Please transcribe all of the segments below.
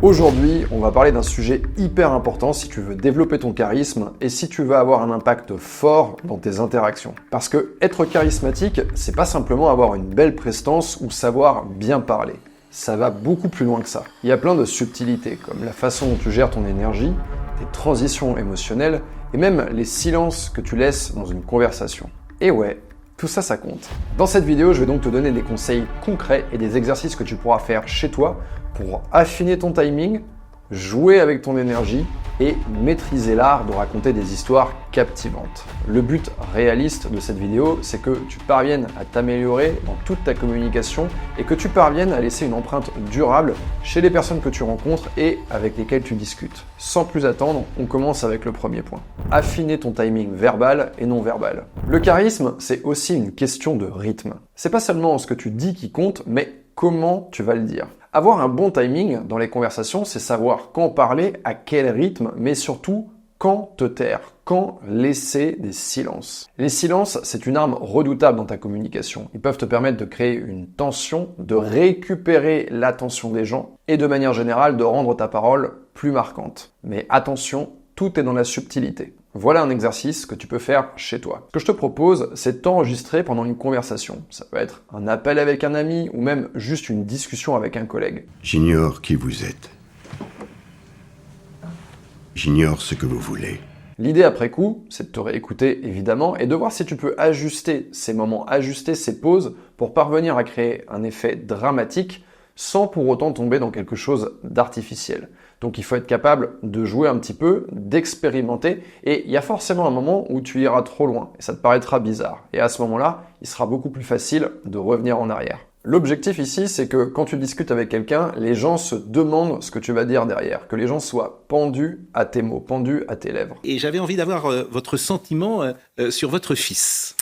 Aujourd'hui, on va parler d'un sujet hyper important si tu veux développer ton charisme et si tu veux avoir un impact fort dans tes interactions. Parce que être charismatique, c'est pas simplement avoir une belle prestance ou savoir bien parler. Ça va beaucoup plus loin que ça. Il y a plein de subtilités, comme la façon dont tu gères ton énergie, tes transitions émotionnelles et même les silences que tu laisses dans une conversation. Et ouais, tout ça, ça compte. Dans cette vidéo, je vais donc te donner des conseils concrets et des exercices que tu pourras faire chez toi pour affiner ton timing, jouer avec ton énergie et maîtriser l'art de raconter des histoires captivantes. Le but réaliste de cette vidéo, c'est que tu parviennes à t'améliorer dans toute ta communication et que tu parviennes à laisser une empreinte durable chez les personnes que tu rencontres et avec lesquelles tu discutes. Sans plus attendre, on commence avec le premier point. Affiner ton timing verbal et non verbal. Le charisme, c'est aussi une question de rythme. C'est pas seulement ce que tu dis qui compte, mais comment tu vas le dire. Avoir un bon timing dans les conversations, c'est savoir quand parler, à quel rythme, mais surtout quand te taire, quand laisser des silences. Les silences, c'est une arme redoutable dans ta communication. Ils peuvent te permettre de créer une tension, de récupérer l'attention des gens et de manière générale de rendre ta parole plus marquante. Mais attention, tout est dans la subtilité. Voilà un exercice que tu peux faire chez toi. Ce que je te propose, c'est de t'enregistrer pendant une conversation. Ça peut être un appel avec un ami ou même juste une discussion avec un collègue. J'ignore qui vous êtes. J'ignore ce que vous voulez. L'idée après coup, c'est de te réécouter évidemment et de voir si tu peux ajuster ces moments, ajuster ces pauses pour parvenir à créer un effet dramatique sans pour autant tomber dans quelque chose d'artificiel. Donc il faut être capable de jouer un petit peu, d'expérimenter, et il y a forcément un moment où tu iras trop loin, et ça te paraîtra bizarre. Et à ce moment-là, il sera beaucoup plus facile de revenir en arrière. L'objectif ici, c'est que quand tu discutes avec quelqu'un, les gens se demandent ce que tu vas dire derrière, que les gens soient pendus à tes mots, pendus à tes lèvres. Et j'avais envie d'avoir votre sentiment sur votre fils.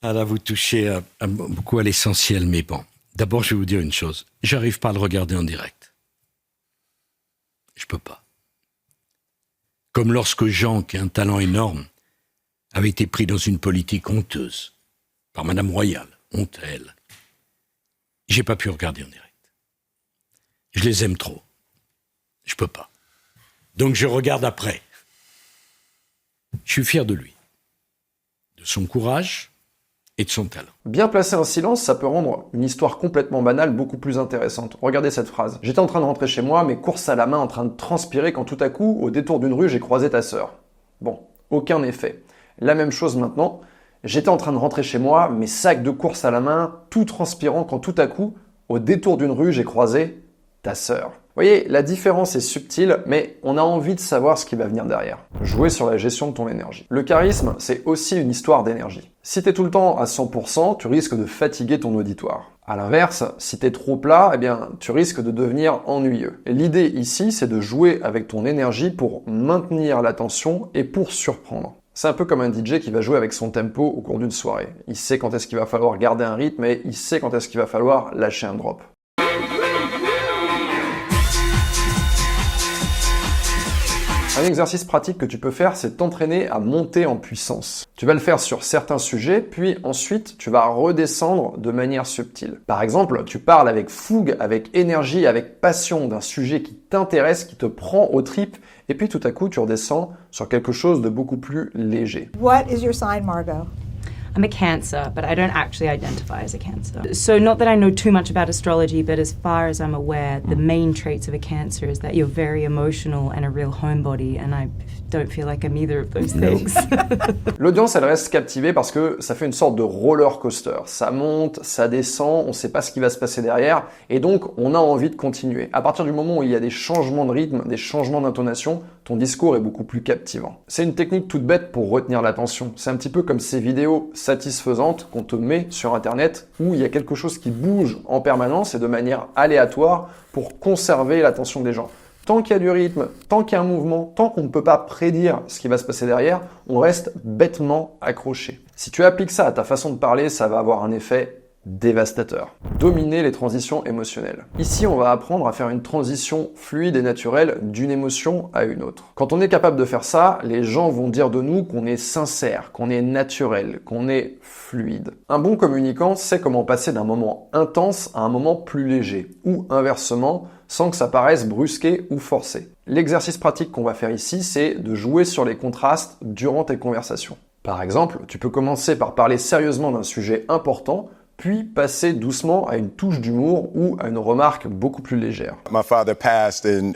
Ah là, vous touchez beaucoup à l'essentiel, mais bon. D'abord, je vais vous dire une chose. J'arrive pas à le regarder en direct. Je peux pas. Comme lorsque Jean, qui a un talent énorme, avait été pris dans une politique honteuse par Madame Royal, honte à elle. J'ai pas pu regarder en direct. Je les aime trop. Je peux pas. Donc je regarde après. Je suis fier de lui, de son courage et de son talent. Bien placer un silence, ça peut rendre une histoire complètement banale beaucoup plus intéressante. Regardez cette phrase. J'étais en train de rentrer chez moi, mes courses à la main en train de transpirer quand tout à coup, au détour d'une rue, j'ai croisé ta sœur. Bon, aucun effet. La même chose maintenant. J'étais en train de rentrer chez moi, mes sacs de courses à la main, tout transpirant quand tout à coup, au détour d'une rue, j'ai croisé ta sœur. Vous voyez, la différence est subtile, mais on a envie de savoir ce qui va venir derrière. Jouer sur la gestion de ton énergie. Le charisme, c'est aussi une histoire d'énergie. Si t'es tout le temps à 100%, tu risques de fatiguer ton auditoire. À l'inverse, si t'es trop plat, eh bien, tu risques de devenir ennuyeux. Et l'idée ici, c'est de jouer avec ton énergie pour maintenir l'attention et pour surprendre. C'est un peu comme un DJ qui va jouer avec son tempo au cours d'une soirée. Il sait quand est-ce qu'il va falloir garder un rythme et il sait quand est-ce qu'il va falloir lâcher un drop. Un exercice pratique que tu peux faire, c'est t'entraîner à monter en puissance. Tu vas le faire sur certains sujets, puis ensuite, tu vas redescendre de manière subtile. Par exemple, tu parles avec fougue, avec énergie, avec passion d'un sujet qui t'intéresse, qui te prend aux tripes, et puis tout à coup, tu redescends sur quelque chose de beaucoup plus léger. What is your sign, Margot? I'm a Cancer, but I don't actually identify as a Cancer. So not that I know too much about astrology, but as far as I'm aware, the main traits of a Cancer is that you're very emotional and a real homebody, and I don't feel like I'm either of those things. L'audience, elle reste captivée parce que ça fait une sorte de roller coaster. Ça monte, ça descend, on ne sait pas ce qui va se passer derrière, et donc on a envie de continuer. À partir du moment où il y a des changements de rythme, des changements d'intonation, ton discours est beaucoup plus captivant. C'est une technique toute bête pour retenir l'attention. C'est un petit peu comme ces vidéos satisfaisantes qu'on te met sur Internet où il y a quelque chose qui bouge en permanence et de manière aléatoire pour conserver l'attention des gens. Tant qu'il y a du rythme, tant qu'il y a un mouvement, tant qu'on ne peut pas prédire ce qui va se passer derrière, on reste bêtement accroché. Si tu appliques ça à ta façon de parler, ça va avoir un effet dévastateur. Dominer les transitions émotionnelles. Ici, on va apprendre à faire une transition fluide et naturelle d'une émotion à une autre. Quand on est capable de faire ça, les gens vont dire de nous qu'on est sincère, qu'on est naturel, qu'on est fluide. Un bon communicant sait comment passer d'un moment intense à un moment plus léger, ou inversement, sans que ça paraisse brusqué ou forcé. L'exercice pratique qu'on va faire ici, c'est de jouer sur les contrastes durant tes conversations. Par exemple, tu peux commencer par parler sérieusement d'un sujet important, puis passer doucement à une touche d'humour ou à une remarque beaucoup plus légère. My father passed in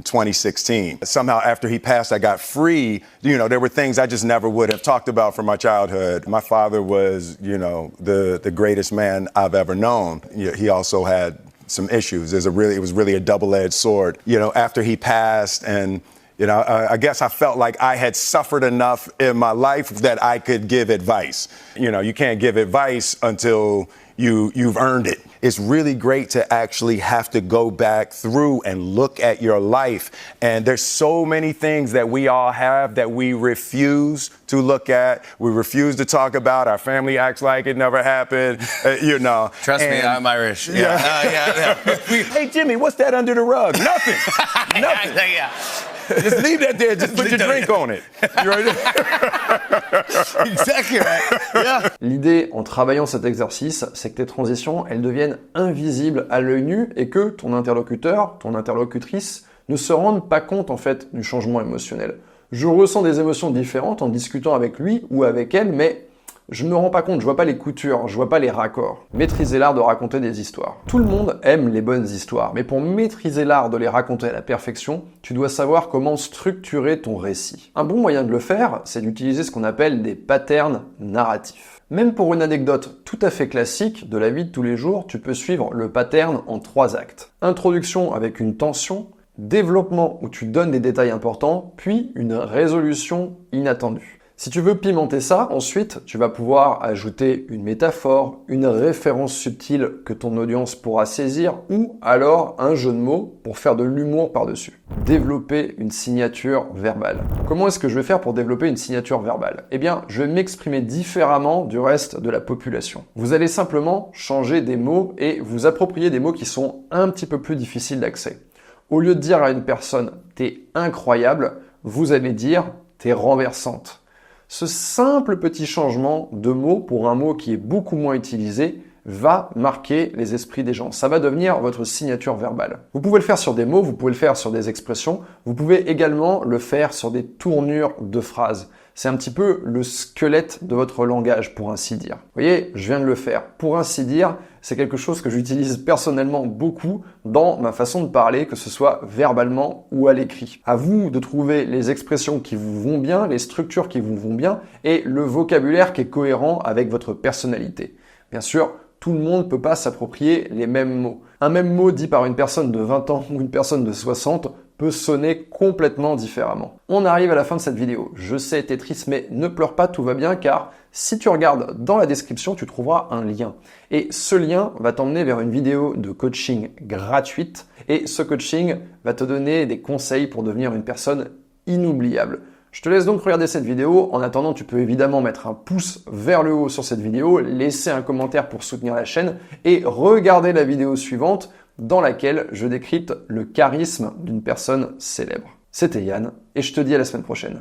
2016. Somehow after he passed, I got free. You know, there were things I just never would have talked about from my childhood. My father was, you know, the greatest man I've ever known. He also had some issues. It was really a double-edged sword. You know, after he passed and you know, I guess I felt like I had suffered enough in my life that I could give advice. You know, you can't give advice until you've earned it. It's really great to actually have to go back through and look at your life. And there's so many things that we all have that we refuse to look at. We refuse to talk about. Our family acts like it never happened, you know. Trust me, I'm Irish. Yeah. Hey, Jimmy, what's that under the rug? Nothing. Nothing. Yeah. Just leave that there. Just put your drink on it. You right? Exactly right. Yeah. L'idée en travaillant cet exercice, c'est que tes transitions, elles deviennent invisibles à l'œil nu et que ton interlocuteur, ton interlocutrice ne se rendent pas compte en fait du changement émotionnel. Je ressens des émotions différentes en discutant avec lui ou avec elle, mais je ne me rends pas compte, je vois pas les coutures, je vois pas les raccords. Maîtriser l'art de raconter des histoires. Tout le monde aime les bonnes histoires, mais pour maîtriser l'art de les raconter à la perfection, tu dois savoir comment structurer ton récit. Un bon moyen de le faire, c'est d'utiliser ce qu'on appelle des patterns narratifs. Même pour une anecdote tout à fait classique de la vie de tous les jours, tu peux suivre le pattern en 3 actes. Introduction avec une tension, développement où tu donnes des détails importants, puis une résolution inattendue. Si tu veux pimenter ça, ensuite, tu vas pouvoir ajouter une métaphore, une référence subtile que ton audience pourra saisir ou alors un jeu de mots pour faire de l'humour par-dessus. Développer une signature verbale. Comment est-ce que je vais faire pour développer une signature verbale? Eh bien, je vais m'exprimer différemment du reste de la population. Vous allez simplement changer des mots et vous approprier des mots qui sont un petit peu plus difficiles d'accès. Au lieu de dire à une personne « t'es incroyable », vous allez dire « t'es renversante ». Ce simple petit changement de mot pour un mot qui est beaucoup moins utilisé va marquer les esprits des gens. Ça va devenir votre signature verbale. Vous pouvez le faire sur des mots, vous pouvez le faire sur des expressions, vous pouvez également le faire sur des tournures de phrases. C'est un petit peu le squelette de votre langage, pour ainsi dire. Vous voyez, je viens de le faire. Pour ainsi dire, c'est quelque chose que j'utilise personnellement beaucoup dans ma façon de parler, que ce soit verbalement ou à l'écrit. À vous de trouver les expressions qui vous vont bien, les structures qui vous vont bien et le vocabulaire qui est cohérent avec votre personnalité. Bien sûr, tout le monde ne peut pas s'approprier les mêmes mots. Un même mot dit par une personne de 20 ans ou une personne de 60 peut sonner complètement différemment. On arrive à la fin de cette vidéo. Je sais, t'es triste, mais ne pleure pas, tout va bien, car si tu regardes dans la description, tu trouveras un lien. Et ce lien va t'emmener vers une vidéo de coaching gratuite. Et ce coaching va te donner des conseils pour devenir une personne inoubliable. Je te laisse donc regarder cette vidéo. En attendant, tu peux évidemment mettre un pouce vers le haut sur cette vidéo, laisser un commentaire pour soutenir la chaîne et regarder la vidéo suivante dans laquelle je décrypte le charisme d'une personne célèbre. C'était Yann et je te dis à la semaine prochaine.